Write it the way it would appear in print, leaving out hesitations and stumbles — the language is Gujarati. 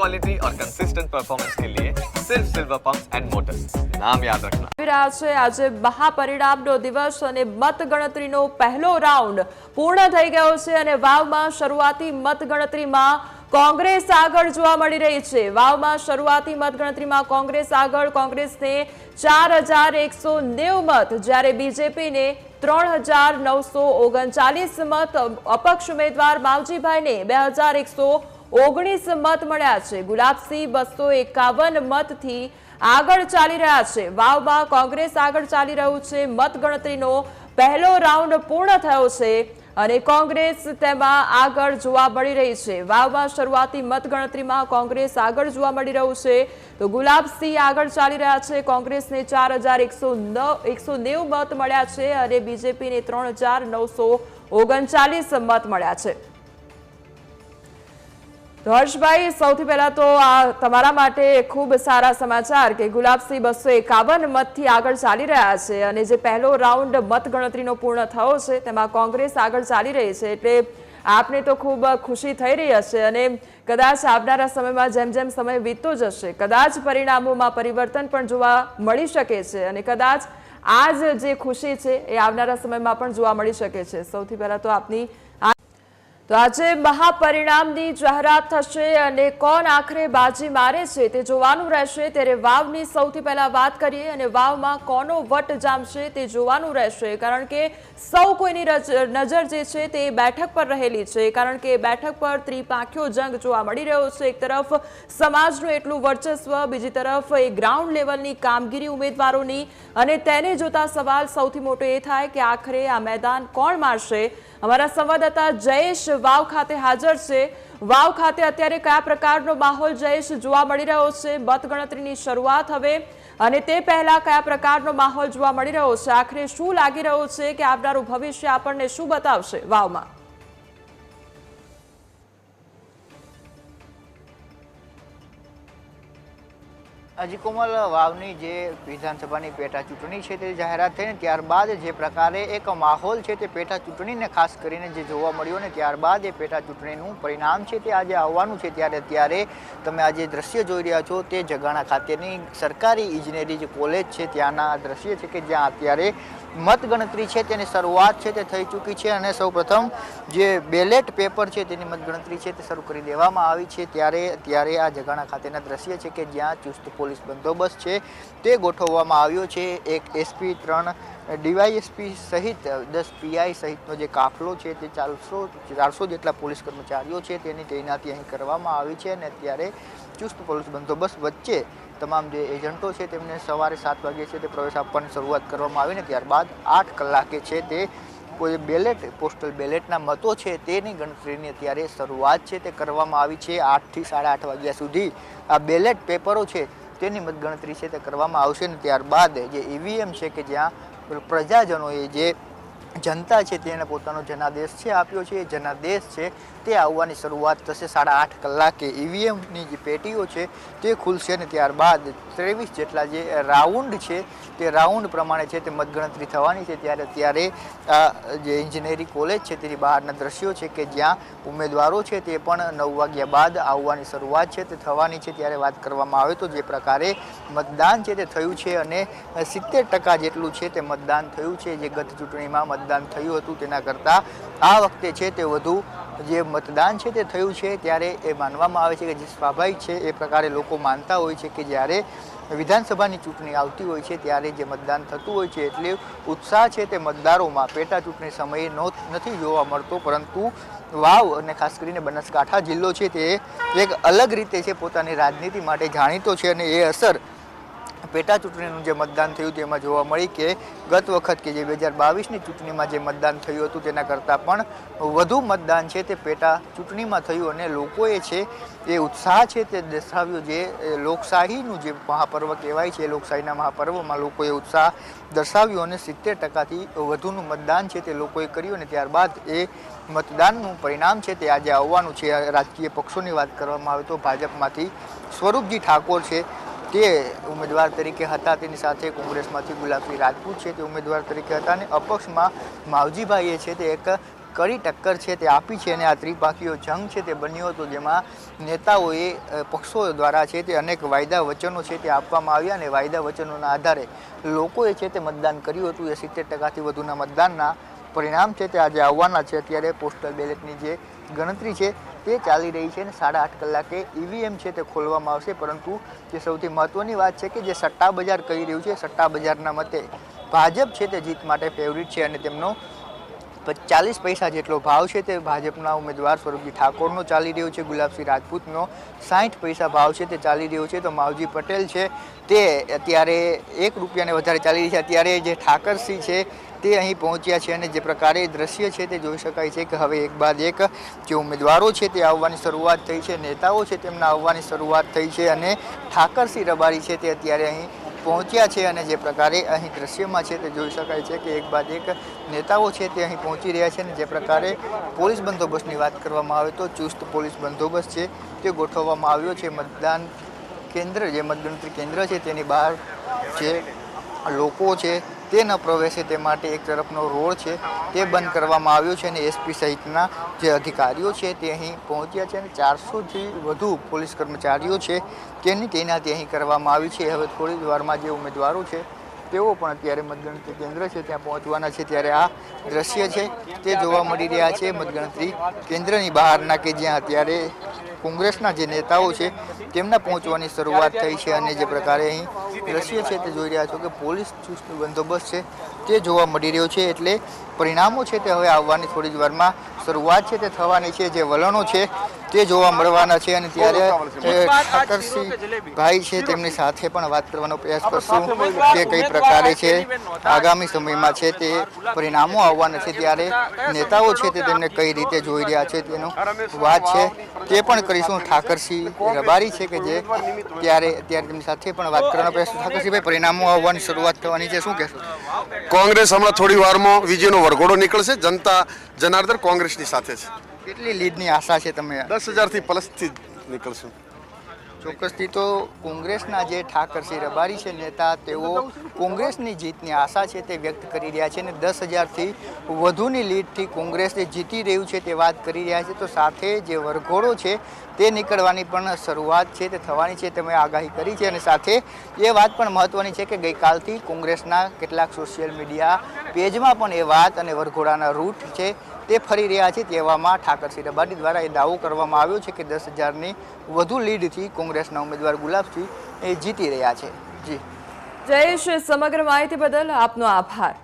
क्वालिटी और कंसिस्टेंट परफॉर्मेंस के लिए सिर्फ सिल्वर पंप्स एंड मोटर्स, नाम याद रखना। आज महापरिणामનો દિવસ અને મતગણતરીનો પહેલો રાઉન્ડ પૂર્ણ થઈ ગયો છે અને વાવમાં શરૂઆતી મતગણતરીમાં કોંગ્રેસ આગળ જોવા મળી રહી છે। વાવમાં શરૂઆતી મતગણતરીમાં કોંગ્રેસ આગળ, કોંગ્રેસને 4190 મત, જ્યારે બીજેપીને 3939 મત, અપક્ષ ઉમેદવાર માવજીભાઈને 2119 મત મળ્યા છે। ગુલાબસિંહ 251 મતથી આગળ ચાલી રહ્યા છે। વાવમાં કોંગ્રેસ આગળ ચાલી રહ્યું છે। મતગણતરીનો પહેલો રાઉન્ડ પૂર્ણ થયો છે અને કોંગ્રેસ તેમાં આગળ જોવા મળી રહી છે। વાવમાં શરૂઆતી મતગણતરીમાં કોંગ્રેસ આગળ જોવા મળી રહ્યું છે તો ગુલાબસિંહ આગળ ચાલી રહ્યા છે। કોંગ્રેસને 4190 મત મળ્યા છે અને બીજેપીને 3939 મત મળ્યા છે। તો હર્ષભાઈ, સૌથી પહેલા તો આ તમારા માટે ખૂબ સારા સમાચાર કે ગુલાબસિંહ 251 મતથી આગળ ચાલી રહ્યા છે અને જે પહેલો રાઉન્ડ મતગણતરીનો પૂર્ણ થયો છે તેમાં કોંગ્રેસ આગળ ચાલી રહી છે, એટલે આપને તો ખૂબ ખુશી થઈ રહી હશે અને કદાચ આવનારા સમયમાં જેમ જેમ સમય વીતતો જશે કદાચ પરિણામોમાં પરિવર્તન પણ જોવા મળી શકે છે અને કદાચ આજ જે ખુશી છે એ આવનારા સમયમાં પણ જોવા મળી શકે છે। સૌથી પહેલા તો આપની તો આજે મહાપરિણામની જાહેરાત થશે અને કોણ આખરે બાજી મારે છે તે જોવાનું રહેશે। ત્યારે વાવની સૌથી પહેલા વાત કરીએ અને વાવમાં કોનો વટ જામશે તે જોવાનું રહેશે, કારણ કે સૌ કોઈની નજર જે છે તે બેઠક પર રહેલી છે, કારણ કે બેઠક પર ત્રિપાંખીયો જંગ જોવા મળી રહ્યો છે। એક તરફ સમાજનું એટલું વર્ચસ્વ, બીજી તરફ એ ગ્રાઉન્ડ લેવલની કામગીરી ઉમેદવારોની, અને તેને જોતા સવાલ સૌથી મોટો એ થાય કે આખરે આ મેદાન કોણ મારશે। અમારા સંવાદદાતા જયેશ વાવ ખાતે હાજર છે। વાવ ખાતે અત્યારે કયા પ્રકારનો માહોલ જયેશ જોવા મળી રહ્યો છે? મતગણતરીની શરૂઆત હવે અને તે પહેલા કયા પ્રકારનો માહોલ જોવા મળી રહ્યો છે? આખરે શું લાગી રહ્યું છે કે આવનારું ભવિષ્ય આપણને શું બતાવશે વાવમાં? હજી કોમલ, વાવની જે વિધાનસભાની પેટા ચૂંટણી છે તે જાહેરાત થઈને ત્યારબાદ જે પ્રકારે એક માહોલ છે તે પેટા ચૂંટણીને ખાસ કરીને જે જોવા મળ્યો ને ત્યારબાદ એ પેટા ચૂંટણીનું પરિણામ છે તે આજે આવવાનું છે। ત્યારે તમે આજે દ્રશ્ય જોઈ રહ્યા છો તે જગાણા ખાતેની સરકારી ઇજનેરી જે કોલેજ છે ત્યાંના દ્રશ્ય છે કે જ્યાં અત્યારે મતગણતરી છે તેની શરૂઆત છે તે થઈ ચૂકી છે અને સૌપ્રથમ જે બેલેટ પેપર છે તેની મતગણતરી છે તે શરૂ કરી દેવામાં આવી છે। ત્યારે આ જગાણા ખાતેના દ્રશ્ય છે કે જ્યાં ચુસ્ત પોલીસ બંદોબસ્ત છે તે ગોઠવવામાં આવ્યો છે। એક એસપી, 3 ડીવાયએસપી સહિત 10 પીઆઈ સહિતનો જે કાફલો છે તે 400 જેટલા પોલીસ કર્મચારીઓ છે તેની તૈનાતી અહીં કરવામાં આવી છે અને અત્યારે ચુસ્ત પોલીસ બંદોબસ્ત વચ્ચે તમામ જે એજન્ટો છે તેમને સવારે 7 વાગ્યે છે તે પ્રવેશ આપવાની શરૂઆત કરવામાં આવી ને ત્યારબાદ 8 કલાકે છે તે કોઈ બેલેટ, પોસ્ટલ બેલેટના મતો છે તેની ગણતરીની અત્યારે શરૂઆત છે તે કરવામાં આવી છે। 8 થી 8:30 વાગ્યા સુધી આ બેલેટ પેપરો છે તેની મતગણતરી છે તે કરવામાં આવશે ને ત્યારબાદ જે ઈવીએમ છે કે જ્યાં પ્રજાજનોએ જે જનતા છે તેને પોતાનો જનાદેશ છે આપ્યો છે, એ જનાદેશ છે તે આવવાની શરૂઆત થશે। 8:30 કલાકે ઈવીએમની જે પેટીઓ છે તે ખુલશે ને ત્યારબાદ 23 જેટલા જે રાઉન્ડ છે તે રાઉન્ડ પ્રમાણે છે તે મતગણતરી થવાની છે। ત્યારે જે ઇજનેરી કોલેજ છે તેની બહારના દ્રશ્યો છે કે જ્યાં ઉમેદવારો છે તે પણ 9 વાગ્યા બાદ આવવાની શરૂઆત છે તે થવાની છે। ત્યારે વાત કરવામાં આવે તો જે પ્રકારે મતદાન છે તે થયું છે અને 70% જેટલું છે તે મતદાન થયું છે। જે ગત ચૂંટણીમાં મતદાન થયું હતું તેના કરતાં આ વખતે છે તે વધુ જે મતદાન છે તે થયું છે। ત્યારે એ માનવામાં આવે છે કે જે સ્વાભાવિક છે એ પ્રકારે લોકો માનતા હોય છે કે જ્યારે વિધાનસભાની ચૂંટણી આવતી હોય છે ત્યારે જે મતદાન થતું હોય છે એટલે ઉત્સાહ છે તે મતદારોમાં પેટા ચૂંટણી સમયે નથી જોવા મળતો, પરંતુ વાવ અને ખાસ કરીને બનાસકાંઠા જિલ્લો છે તે એક અલગ રીતે છે પોતાની રાજનીતિ માટે જાણીતો છે અને એ અસર પેટા ચૂંટણીનું જે મતદાન થયું તેમાં જોવા મળી કે ગત વખત કે જે 2022ની ચૂંટણીમાં જે મતદાન થયું હતું તેના કરતાં પણ વધુ મતદાન છે તે પેટા ચૂંટણીમાં થયું અને લોકોએ છે એ ઉત્સાહ છે તે દર્શાવ્યો। જે લોકશાહીનું જે મહાપર્વ કહેવાય છે, લોકશાહીના મહાપર્વમાં લોકોએ ઉત્સાહ દર્શાવ્યો અને 70%થી વધુનું મતદાન છે તે લોકોએ કર્યું અને ત્યારબાદ એ મતદાનનું પરિણામ છે તે આજે આવવાનું છે। રાજકીય પક્ષોની વાત કરવામાં આવે તો ભાજપમાંથી સ્વરૂપજી ઠાકોર છે તે ઉમેદવાર તરીકે હતા, તેની સાથે કોંગ્રેસમાંથી ગુલાબસિંહ રાજપૂત છે તે ઉમેદવાર તરીકે હતા અને અપક્ષમાં માવજીભાઈએ છે તે એક કડી ટક્કર છે તે આપી છે અને આ ત્રિપાખીયો જંગ છે તે બન્યો હતો, જેમાં નેતાઓએ પક્ષો દ્વારા છે તે અનેક વાયદા વચનો છે તે આપવામાં આવ્યા અને વાયદા વચનોના આધારે લોકોએ છે તે મતદાન કર્યું હતું. એ 70%થી વધુના મતદાનના પરિણામ છે તે આજે આવવાના છે. અત્યારે પોસ્ટલ બેલેટની જે ગણતરી છે તે ચાલી રહી છે અને 8.5 કલાકે ઈવીએમ છે તે ખોલવામાં આવશે. પરંતુ જે સૌથી મહત્વની વાત છે કે જે સટ્ટા બજાર કહી રહ્યું છે, સટ્ટા બજારના મતે ભાજપ છે તે જીત માટે ફેવરિટ છે અને તેમનો 40 પૈસા જેટલો ભાવ છે તે ભાજપના ઉમેદવાર સ્વરૂપજી ઠાકોરનો ચાલી રહ્યો છે. ગુલાબસિંહ રાજપૂતનો 60 પૈસા ભાવ છે તે ચાલી રહ્યો છે. તો માવજી પટેલ છે તે અત્યારે 1 રૂપિયાને વધારે ચાલી રહી છે. અત્યારે જે ઠાકરસિંહ છે તે અહીં પહોંચ્યા છે અને જે પ્રકારે દ્રશ્ય છે તે જોઈ શકાય છે કે હવે એક બાદ એક જે ઉમેદવારો છે તે આવવાની શરૂઆત થઈ છે, નેતાઓ છે તેમના આવવાની શરૂઆત થઈ છે અને ઠાકરસિંહ રબારી છે તે અત્યારે અહીં પહોંચ્યા છે અને જે પ્રકારે અહીં દ્રશ્યમાં છે તે જોઈ શકાય છે કે એક બાદ એક નેતાઓ છે તે અહીં પહોંચી રહ્યા છે અને જે પ્રકારે પોલીસ બંદોબસ્તની વાત કરવામાં આવે તો ચુસ્ત પોલીસ બંદોબસ્ત છે તે ગોઠવવામાં આવ્યો છે. મતદાન કેન્દ્ર જે મતગણતરી કેન્દ્ર છે તેની બહાર જે લોકો છે તે ન પ્રવેશે તે માટે એક તરફનો રોડ છે તે બંધ કરવામાં આવ્યો છે અને એસપી સહિતના જે અધિકારીઓ છે તે અહીં પહોંચ્યા છે અને 400થી વધુ પોલીસ કર્મચારીઓ છે તેની તૈનાતી અહીં કરવામાં આવી છે. હવે થોડી જ વારમાં જે ઉમેદવારો છે તેઓ પણ અત્યારે મતગણતરી કેન્દ્ર છે ત્યાં પહોંચવાના છે. ત્યારે આ દ્રશ્ય છે તે જોવા મળી રહ્યા છે મતગણતરી કેન્દ્રની બહારના કે જ્યાં અત્યારે કોંગ્રેસના જે નેતાઓ છે તેમના પહોંચવાની શરૂઆત થઈ છે અને જે પ્રકારે અહીં દ્રશ્ય છે તે જોઈ રહ્યા છો કે પોલીસ ચુસ્ત બંદોબસ્ત છે તે જોવા મળી રહ્યો છે. એટલે પરિણામો છે તે હવે આવવાની થોડી જ વારમાં શરૂઆત છે તે થવાની છે. જે વલણો છે તે જોવા મળવાના છે અને ત્યારે ઠાકરસિંહ ભાઈ છે તેમની સાથે પણ વાત કરવાનો પ્રયાસ કરશું કે કઈ પ્રકારે છે આગામી સમયમાં છે તે પરિણામો આવવાના છે. ત્યારે નેતાઓ છે તે તેમને કઈ રીતે જોઈ રહ્યા છે તેનો વાત છે તે પણ કરીશું. ઠાકરસિંહ રબારી છે કે જે અત્યારે તેમની સાથે પણ વાત કરવાનો પ્રયાસ. ઠાકરસિંહભાઈ, પરિણામો આવવાની શરૂઆત થવાની છે, શું કહેશો? કોંગ્રેસ હમણાં થોડી વારમાં વિજયનો વરઘોડો નીકળશે. જનતા જનાર્દન કોંગ્રેસની સાથે છે. કેટલી લીડની આશા છે તમે? 10,000થી પ્લસથી નીકળશું. ચોક્કસથી તો કોંગ્રેસના જે ઠાકરસિંહ રબારી છે નેતા, તેઓ કોંગ્રેસની જીતની આશા છે તે વ્યક્ત કરી રહ્યા છે અને 10,000થી વધુની લીડથી કોંગ્રેસ જે જીતી રહ્યું છે તે વાત કરી રહ્યા છે. તો સાથે જે વરઘોડો છે તે નીકળવાની પણ શરૂઆત છે તે થવાની છે તમે આગાહી કરી છે અને સાથે એ વાત પણ મહત્વની છે કે ગઈકાલથી કોંગ્રેસના કેટલાક સોશિયલ મીડિયા પેજમાં પણ એ વાત અને વરઘોડાના રૂટ છે તે ફરી રહ્યા છે. તેવામાં ઠાકરસિંહ રબારી દ્વારા એ દાવો કરવામાં આવ્યો છે કે 10,000ની વધુ લીડથી કોંગ્રેસના ઉમેદવાર ગુલાબસિંહ એ જીતી રહ્યા છે. જી જયેશ, સમગ્ર માહિતી બદલ આપનો આભાર.